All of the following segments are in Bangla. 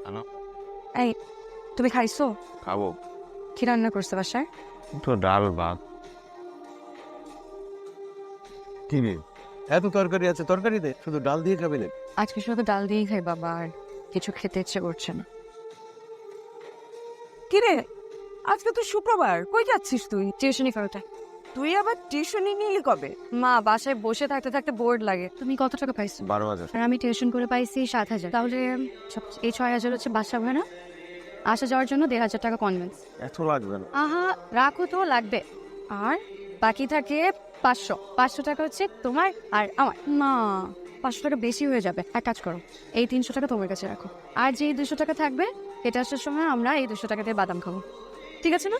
আনো। এই তুমি খাইছো? খাবো। কি রান্না করছে বাসায়? তো ডাল ভাত। কি রে, এত তরকারি আছে, তরকারি দে, শুধু ডাল দিয়ে খাবে না? আজকে শুধু ডাল দিয়েই খাই বাবা, আর কিছু খেতে ইচ্ছে করছে না। কিরে, আজকে তো শুক্রবার, কই যাচ্ছিস তুই? টিউশনি করতে। তুই আবার টিউশনি নিলি কবে? মা বাসায় বসে থাকতে থাকতে বোর্ড লাগে। তুমি কত টাকা পাইছো? 12,000। আর আমি টিউশন করে পাইছি 7,000। তাহলে এই 6,000 হচ্ছে বাসা ভাড়া, আসা যাওয়ার জন্য 1,500 টাকা কনভেন্স। এত লাগবে না। আহা রাখো তো, লাগবে। আর বাকি থাকে 500 টাকা হচ্ছে তোমার আর আমার। না, 500 টাকা বেশি হয়ে যাবে। এক কাজ করো, এই 300 টাকা তোমার কাছে রাখো, আর যে 200 টাকা থাকবে এটা আসার সময় আমরা এই 200 টাকা দিয়ে বাদাম খাবো, ঠিক আছে না?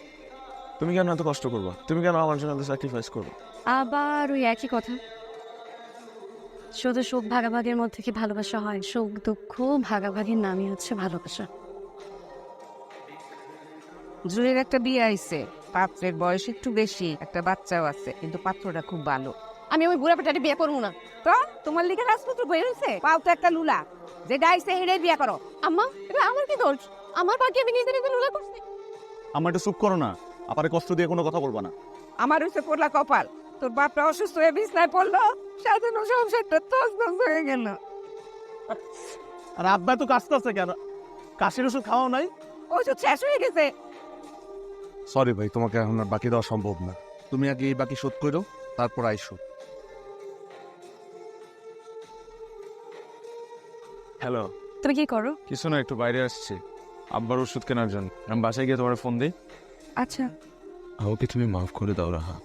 তুমি কেন এত কষ্ট করবা? তুমি কেন আমার জন্য স্যাক্রিফাইস করবে? আবার ওই একই কথা। শুধু সুখ ভাগাভাগির মধ্যে কি ভালোবাসা হয়? সুখ দুঃখ ভাগাভাগির নামই হচ্ছে ভালোবাসা। জুয়ের একটা বিয়ে আইছে, পাত্রের বয়স একটু বেশি, একটা বাচ্চাও আছে, কিন্তু পাত্রটা খুব ভালো। আমি ওই বুড়া পেটাটি বিয়ে করবো না। তো তোমার লিখে রাজপুত্র বই হয়েছে, পাও তো একটা লুলা, যেটা আইছে হেডেই বিয়ে করো। আম্মা, এটা আমার কি দোষ? আমার বাকি আমি নিজে নিজে লুলা করছি। আমার একটু চুপ করো না, আপারে কষ্ট দিয়ে কোনো কথা বলবা না। আমার হয়েছে পড়লা কপাল, তোর বাপটা অসুস্থ হয়ে বিছনায় পড়লো, সাজানো সংসারটা তছনছ হয়ে গেল। আর আব্বা তো কাশতেছে কেন? কাশির ওষুধ খাওয়া নাই? ওষুধ শেষ হয়ে গেছে। সরি ভাই, তোমাকে এখন আর বাকি দেওয়া সম্ভব না। তুমি আগে এই বাকি শোধ করো, তারপর আইসো। হ্যালো। তুমি কি করো? কিছু না, একটু বাইরে আসছি আব্বার ওষুধ কেনার জন্য। আমি বাসায় গিয়ে তোমার ফোন দিই। আচ্ছা। আমাকে তুমি মাফ করে দাও রাহা।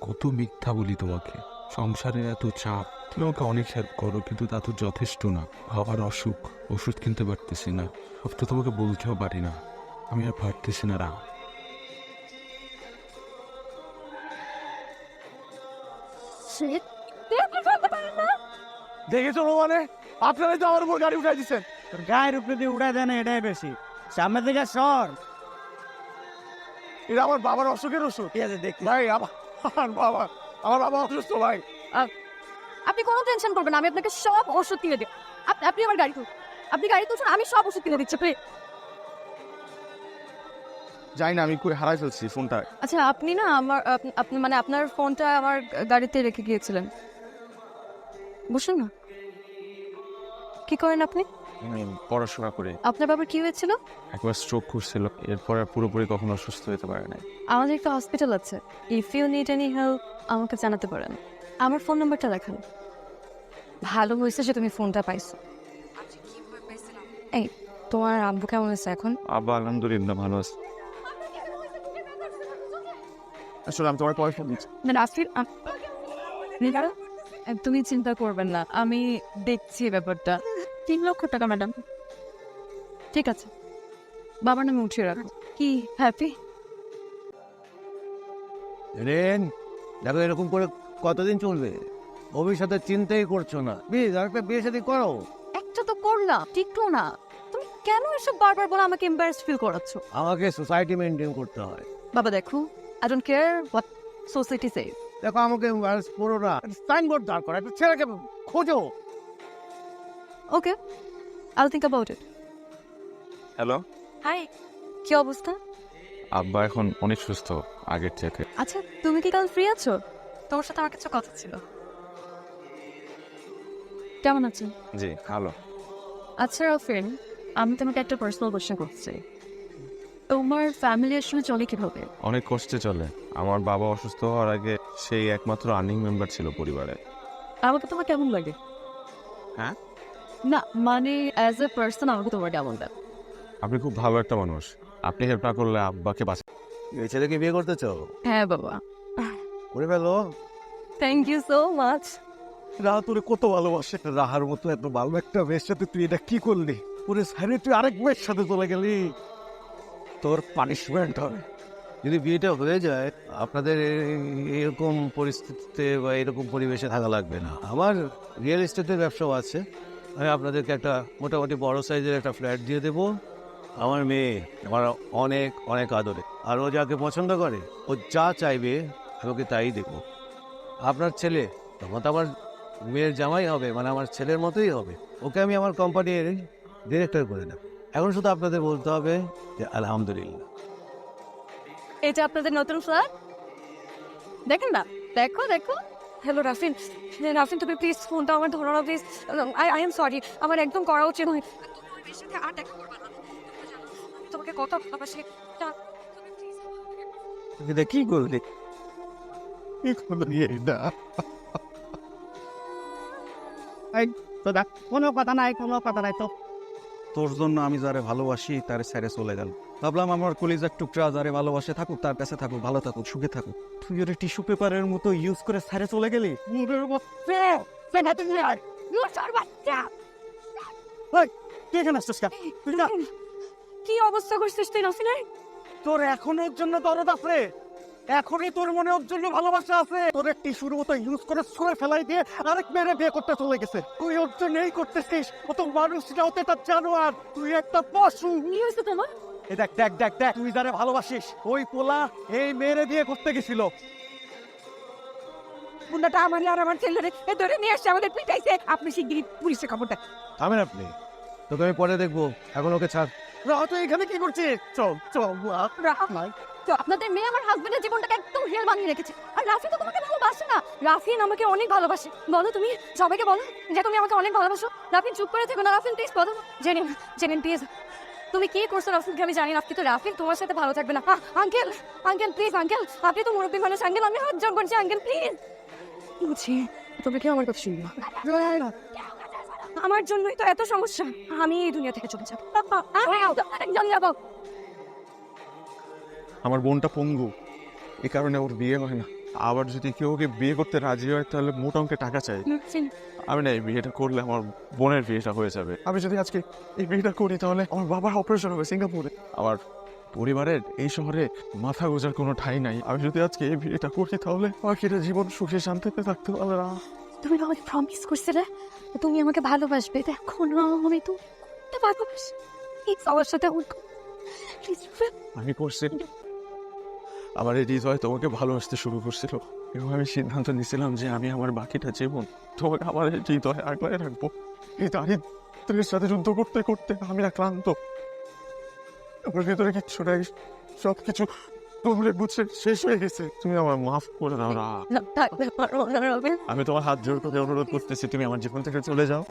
কত মিথ্যা বলি তোমাকে, সংসারের এত চাপ। তুমি আমাকে অনেক হেল্প করো, কিন্তু তা তো যথেষ্ট না। বাবার অসুখ, ওষুধ কিনতে পারতেছি না, সব তো তোমাকে বলতেও পারি না। আমি আর পারতেছি না রাহা। দেখেছো মানে, আপনারাই তো আমার উপর গাড়ি উঠাই দিচ্ছেন। গায়ের উপরে দিয়ে উড়ায় দেয় না, এটাই বেশি। সামনে থেকে সর। এটা আমার বাবার অসুখের ওষুধ। ঠিক আছে, দেখি। ভাই আমার বাবা অসুস্থ ভাই। আপনি কোনো টেনশন করবেন না, আমি আপনাকে সব ওষুধ কিনে দেব। আপনি আমার গাড়ি তুলুন, আপনি গাড়ি তুলছেন, আমি সব ওষুধ কিনে দিচ্ছি। যাই না, আমি কই হারাই ফেলছি ফোনটা। আচ্ছা, আপনি না আমার আপনি মানে আপনার ফোনটা আমার গাড়িতে রেখে গিয়েছিলেন। বসুন না। কি করেন আপনি? আমি পড়াশোনা করি। আপনার বাবার কি হয়েছিল? একবার স্ট্রোক করছিল, এরপর আর পুরোপুরি কখনো সুস্থ হতে পারে নাই। আমাদের একটা হসপিটাল আছে, if you need any help আমাকে জানাতে পারেন। আমার ফোন নাম্বারটা দেখান। ভালো হয়েছে যে তুমি ফোনটা পাইছো। এই, তোমার আব্বু কেমন আছে এখন? আব্বা আলহামদুলিল্লাহ ভালো আছে। আসলে আমি তোমার পয়সা দিচ্ছি। তুমি চিন্তা করবেন না, আমি দেখছি ব্যাপারটা। 3 লক্ষ টাকা ম্যাডাম। ঠিক আছে, বাবার নামে উঠিয়ে রাখো। কি হ্যাপি? রেন, দেখো এরকম করে কতদিন চলবে? ভবিষ্যতের চিন্তাই করছো না। প্লিজ আরেকটা বিয়ে শাদী করো। একটা তো করলাম, টিকটো না। তুমি কেন এসব বারবার বলে আমাকে এম্বারেসড ফিল করাচ্ছ? আমাকে সোসাইটি মেনটেন করতে হয়। বাবা দেখো, I don't care what society says. দেখো আমাকে এম্বারেস করো না। সাইনবোর্ড দাঁড় করো, একটা ছেলেকে খোঁজো। Okay, I will think about it. Hello. Hi, কি অবস্থা? আব্বা এখন অনেক সুস্থ আগের থেকে। আচ্ছা, তুমি কি কাল ফ্রি আছো? তোমার সাথে আমার কিছু কথা ছিল। কেমন আছেন? জি ভালো। আচ্ছা রাফিন, আমি তোমাকে একটা পার্সোনাল কোশ্চেন করতে চাই। তোমার ফ্যামিলি আসলে চলে কিভাবে? অনেক কষ্টে চলে। আমার বাবা অসুস্থ হওয়ার আগে সেই একমাত্র আর্নিং মেম্বার ছিল পরিবারে। আমাকে তোমার কেমন লাগে? হ্যাঁ? না মানে অ্যাজ এ পার্সন আমাকে তোমার কেমন লাগে? আপনি খুব ভালো একটা মানুষ। আপনি হেল্প না করলে আব্বাকে এই ছেলেকে বিয়ে করতে চাও? হ্যাঁ বাবা। করে ফেলো। Thank you so much. Raha তোরে কত ভালোবাসে। রাহার মতো এত ভালো একটা মেয়ের সাথে তুই এটা কি করলি? ওরে সাইরে তুই আরেক মেয়ের সাথে চলে গেলি। তোর পানিশমেন্ট হবে। যদি বিয়েটা হয়ে যায়, আপনাদের এরকম পরিস্থিতিতে বা এরকম পরিবেশে থাকা লাগবে না। আমার রিয়েল এস্টেটের ব্যবসাও আছে। আমি আপনাদেরকে একটা মোটামুটি বড় সাইজের একটা ফ্ল্যাট দিয়ে দেবো। আমার মেয়ে আমার অনেক অনেক আদরে, আর ও যাকে পছন্দ করে, ও যা চাইবে আমি ওকে তাই দেবো। আপনার ছেলে তখন তো আমার মেয়ের জামাই হবে, মানে আমার ছেলের মতোই হবে। ওকে আমি আমার কোম্পানির ডিরেক্টর করে দেব। এখন শুধু আপনাদের বলতে হবে যে আলহামদুলিল্লাহ। এটা আপনাদের নতুন ফ্ল্যাট, দেখেন না, দেখো দেখো। হ্যালো রাফিন, রাফিন তুমি প্লিজ ফোনটা আমার ধরো না প্লিজ। আই এম সরি, আমার একদম করা উচিত নয়। তোমার সাথে আর দেখা করবে না, তোমাকে কত ভালোবাসি। এটা কি করলি? কি করলি এটা? এই তো দেখ, কোনো কথা নাই, কোনো কথা নাই তো। তোর জন্য আমি যারে ভালোবাসি তারে ছেড়ে চলে গেল। ভাবলাম আমার কলিজার টুকরা যারে ভালোবাসে থাকুক, তার কাছে থাকুক, ভালো থাকুক, সুখে থাকুক। তুই ওরে টিস্যু পেপারের মতো ইউজ করে ছেড়ে চলে গেলি। মুখের মধ্যে হাতে নিয়ে আয়। এই, তুই এখানে আসছিস কেন? তুই না, কি অবস্থা করছিস তুই রাফিনের? তোর এখনো ওর জন্য দরদ আছে, এখনই তোর মনে ওর জন্য ভালোবাসা আছে। তোর টিস্যুর মতো ইউজ করে ছুঁড়ে ফেলাই দিয়ে আরেক মেয়েরে বিয়ে করতে চলে গেছে। তুই ওর জন্য এই করতেছিস, ও তো মানুষ না, ও তো একটা জানোয়ার। তুই একটা পশু। কি হয়েছে তোমার? এই দেখ দেখ দেখ দেখ, তুই যারে ভালোবাসিস ওই পোলা এই মেয়েরে বিয়ে করতে গেছিল। বুন্দাটা আমার আর আমার ছেলেরে এ ধরে নিয়ে আসছে, আমাদের পিটাইছে। আপনি শিগগিরই পুলিশে খবর দেন। থামেন আপনি, তোকে আমি পরে দেখবো, এখন ওকে ছাড়। রাহ, তুই এখানে কি করছিস? চল চল রাহ, তো আপনাদের মেয়ে আমার হাজবেন্ডের জীবনটাকে একদম রিয়েল বানিয়ে রেখেছে। আর রাফিন তো তোমাকে ভালোবাসে না। রাফিন আমাকে অনেক ভালোবাসে। বলো তুমি সবাইকে বলো যে তুমি আমাকে অনেক ভালোবাসো। রাফিন চুপ করে থেকো না, রাফিন প্লিজ বলো। জেনিন, জেনিন প্লিজ, তুমি কি করছো রাফিনকে আমি জানি না, কিন্তু রাফিন তোমার সাথে ভালো থাকবে না। আঙ্কেল, আঙ্কেল প্লিজ, আঙ্কেল আপনি তো মুরব্বী মানুষ, আঙ্কেল আমি হাত জোর করছি, আঙ্কেল প্লিজ। বুঝছি, তুমি কি আমার কথা শুনবা? আমার জন্যই তো এত সমস্যা। আমি এই দুনিয়া থেকে চলে যাবো, চলে যাবো। আমার বোনটা পঙ্গু, এই কারণে ওর বিয়ে হয় না। আবার যদি কেউ ওকে বিয়ে করতে রাজি হয় তাহলে মোটা অঙ্কে টাকা চাই। আমি না এই বিয়েটা করলে আমার বোনের বিয়েটা হয়ে যাবে। আমি যদি আজকে এই বিয়েটা করি তাহলে আমার বাবার অপারেশন হবে সিঙ্গাপুরে। আমার পরিবারের এই শহরে মাথা গোজার কোনো ঠাঁই নাই। আমি যদি আজকে এই বিয়েটা করি তাহলে বাকিটা জীবন সুখে শান্তিতে থাকতে পারবে না। তুমি আমাকে প্রমিস করছিলে তুমি আমাকে ভালোবাসবে, দেখো না আমি তো ভালোবাসি। এই সবার সাথে আমি করছি, আমার এই হৃদয় তোমাকে ভালোবাসতে শুরু করছিল এবং আমি সিদ্ধান্ত নিয়েছিলাম যে আমি আমার বাকিটা জীবন তোমাকে আমার এই হৃদয় আগলায় রাখবো। এই দারিদ্রের সাথে যুদ্ধ করতে করতে আমি ক্লান্ত। আমার ভেতরে কিচ্ছু নাই, সব কিছু তোমরা বুঝে শেষ হয়ে গেছে। তুমি আমার মাফ করে দাও না। আমি তোমার হাত জোর করে অনুরোধ করতেছি, তুমি আমার জীবন থেকে চলে যাও।